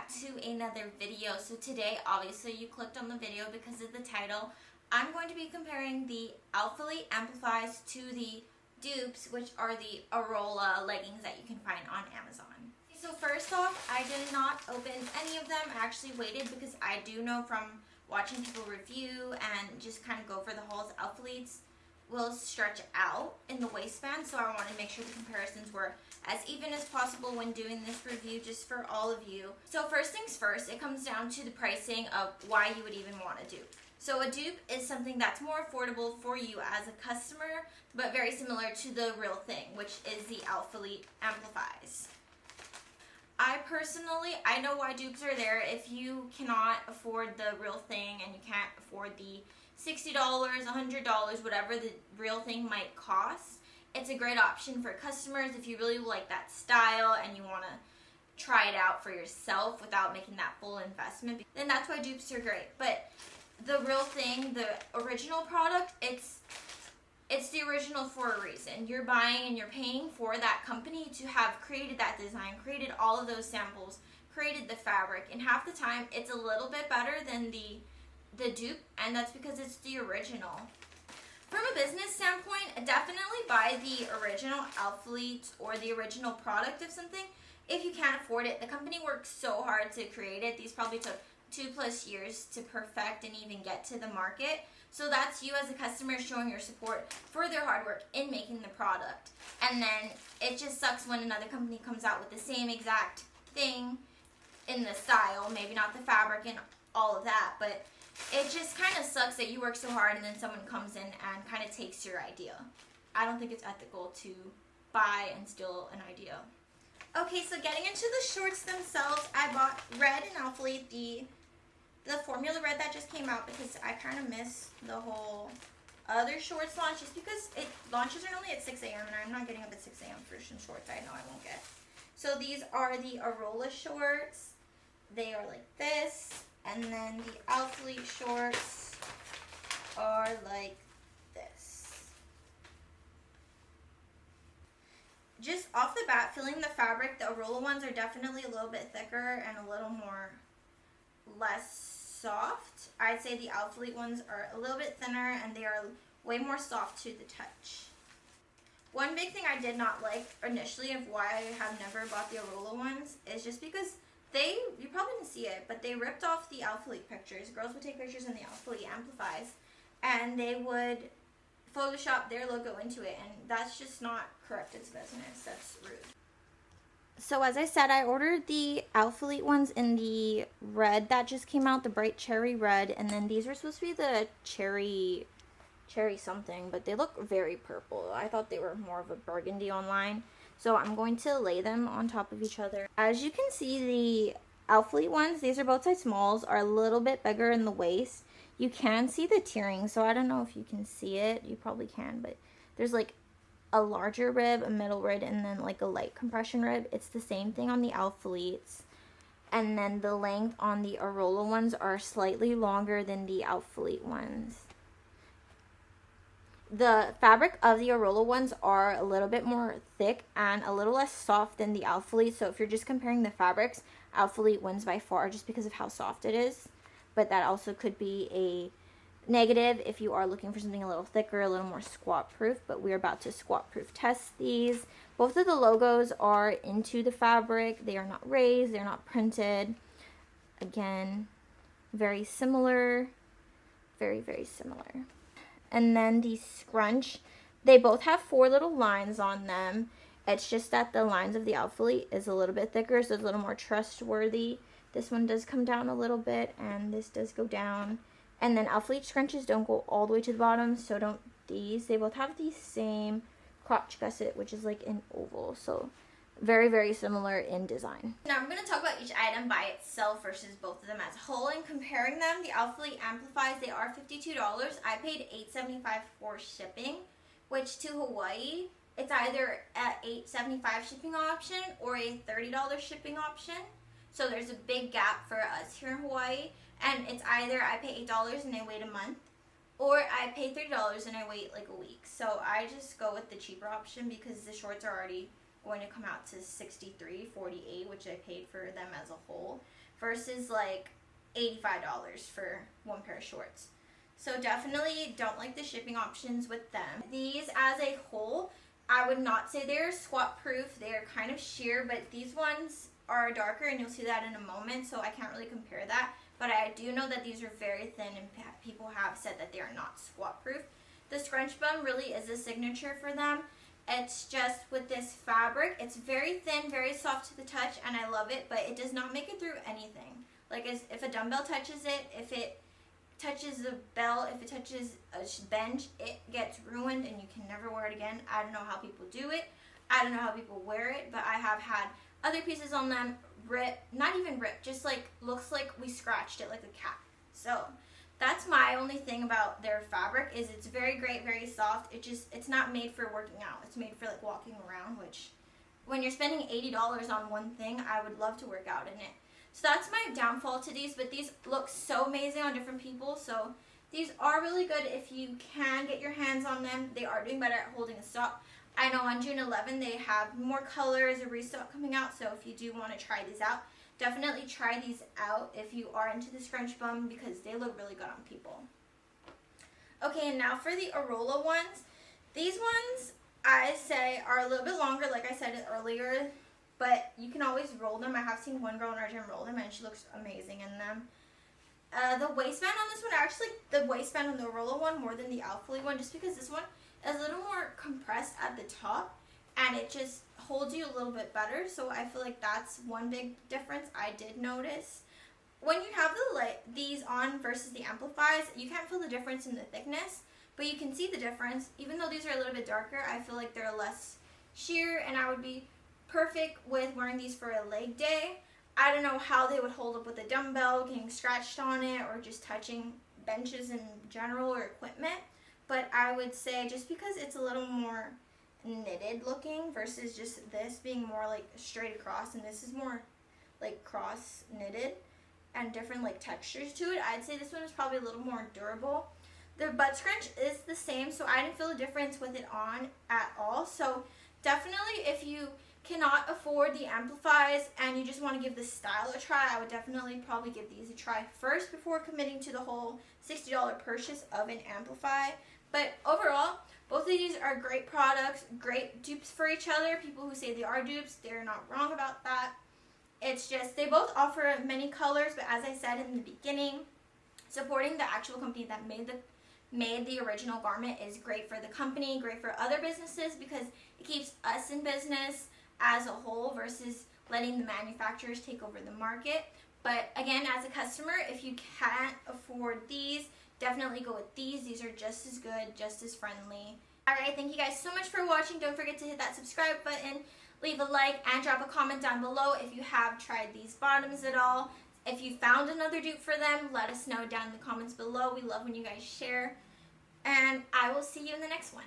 back to another video. So today, obviously you clicked on the video because of the title. I'm going to be comparing the Alphalete Amplifies to the Dupes, which are the Arola leggings that you can find on Amazon. So first off, I did not open any of them. I actually waited because I do know from watching people review and just kind of go for the hauls, Alphaletes will stretch out in the waistband, so I wanted to make sure the comparisons were as even as possible when doing this review, just for all of you. So first things first, it comes down to the pricing of why you would even want a dupe. So a dupe is something that's more affordable for you as a customer, but very similar to the real thing, which is the Alphalete Amplifies. I know why dupes are there. If you cannot afford the real thing and you can't afford the $60, $100, whatever the real thing might cost, it's a great option for customers if you really like that style and you want to try it out for yourself without making that full investment. Then that's why dupes are great. But the real thing, the original product, it's the original for a reason. You're buying and you're paying for that company to have created that design, created all of those samples, created the fabric, and half the time it's a little bit better than the dupe, and that's because it's the original. From a business standpoint, definitely buy the original Alphalete or the original product of something if you can't afford it. The company worked so hard to create it. These probably took 2+ years to perfect and even get to the market. So that's you as a customer showing your support for their hard work in making the product. And then it just sucks when another company comes out with the same exact thing in the style, maybe not the fabric and all of that, but it just kind of sucks that you work so hard and then someone comes in and kind of takes your idea. I don't think it's ethical to buy and steal an idea. Okay, so getting into the shorts themselves, I bought red in Alphalete, the formula red that just came out, because I kind of miss the whole other shorts launch just because it launches are only at 6 a.m. and I'm not getting up at 6 a.m. for some shorts I know I won't get. So these are the Arola shorts. They are like this. And then the Alphalete shorts are like this. Just off the bat, feeling the fabric, the Arola ones are definitely a little bit thicker and a little more less soft. I'd say the Alphalete ones are a little bit thinner and they are way more soft to the touch. One big thing I did not like initially of why I have never bought the Arola ones is just because you probably didn't see it, but they ripped off the Alphalete pictures. Girls would take pictures in the Alphalete Amplifies, and they would Photoshop their logo into it, and that's just not correct as business. That's rude. So as I said, I ordered the Alphalete ones in the red that just came out, the bright cherry red, and then these were supposed to be the cherry something, but they look very purple. I thought they were more of a burgundy online. So I'm going to lay them on top of each other. As you can see, the Alphalete ones, these are both size smalls, are a little bit bigger in the waist. You can see the tiering, so I don't know if you can see it. You probably can, but there's like a larger rib, a middle rib, and then like a light compression rib. It's the same thing on the Alphaletes. And then the length on the Arola ones are slightly longer than the Alphalete ones. The fabric of the Arola ones are a little bit more thick and a little less soft than the Alphalete. So if you're just comparing the fabrics, Alphalete wins by far just because of how soft it is. But that also could be a negative if you are looking for something a little thicker, a little more squat proof. But we're about to squat proof test these. Both of the logos are into the fabric. They are not raised. They're not printed. Again, very similar. Very, very similar. And then the scrunch, they both have 4 little lines on them. It's just that the lines of the Alphalete is a little bit thicker, so it's a little more trustworthy. This one does come down a little bit, and this does go down. And then Alphalete scrunches don't go all the way to the bottom, so don't these. They both have the same crotch gusset, which is like an oval, so very, very similar in design. Now I'm going to talk about each item by itself versus both of them as a whole. And comparing them, the Alphalete Amplifies, they are $52. I paid $8.75 for shipping, which to Hawaii, it's either at $8.75 shipping option or a $30 shipping option. So there's a big gap for us here in Hawaii. And it's either I pay $8 and I wait a month, or I pay $30 and I wait like a week. So I just go with the cheaper option because the shorts are already going to come out to $63.48, which I paid for them as a whole. versus like $85 for one pair of shorts. So definitely don't like the shipping options with them. These as a whole, I would not say they're squat proof. They're kind of sheer, but these ones are darker and you'll see that in a moment, so I can't really compare that. But I do know that these are very thin and people have said that they are not squat proof. The scrunch bum really is a signature for them. It's just with this fabric, it's very thin, very soft to the touch, and I love it, but it does not make it through anything. Like if a dumbbell touches it, if it touches a belt, if it touches a bench, it gets ruined and you can never wear it again. I don't know how people do it. I don't know how people wear it, but I have had other pieces on them rip, not even rip, just like looks like we scratched it like a cat. So that's my only thing about their fabric is it's very great, very soft. It's not made for working out. It's made for like walking around, which when you're spending $80 on one thing, I would love to work out in it. So that's my downfall to these, but these look so amazing on different people. So these are really good if you can get your hands on them. They are doing better at holding a stock. I know on June 11 they have more colors, a restock coming out, so if you do want to try these out, definitely try these out if you are into the scrunch bum because they look really good on people. Okay, and now for the Arola ones. These ones I say are a little bit longer, like I said earlier, but you can always roll them. I have seen one girl in our gym roll them and she looks amazing in them. The waistband on this one, actually the waistband on the Arola one more than the Alphalete one, just because this one is a little more compressed at the top and it just holds you a little bit better. So I feel like that's one big difference I did notice. When you have these on versus the Amplifies, you can't feel the difference in the thickness, but you can see the difference. Even though these are a little bit darker, I feel like they're less sheer and I would be perfect with wearing these for a leg day. I don't know how they would hold up with a dumbbell, getting scratched on it, or just touching benches in general or equipment. But I would say just because it's a little more knitted looking versus just this being more like straight across, and this is more like cross knitted and different like textures to it, I'd say this one is probably a little more durable. The butt scrunch is the same, so I didn't feel a difference with it on at all. So definitely if you cannot afford the Amplifies and you just want to give this style a try, I would definitely probably give these a try first before committing to the whole $60 purchase of an Amplify. But overall, both of these are great products, great dupes for each other. People who say they are dupes, they're not wrong about that. It's just they both offer many colors, but as I said in the beginning, supporting the actual company that made the original garment is great for the company, great for other businesses because it keeps us in business as a whole versus letting the manufacturers take over the market. But again, as a customer, if you can't afford these, definitely go with these. These are just as good, just as friendly. Alright, thank you guys so much for watching. Don't forget to hit that subscribe button, leave a like, and drop a comment down below if you have tried these bottoms at all. If you found another dupe for them, let us know down in the comments below. We love when you guys share. And I will see you in the next one.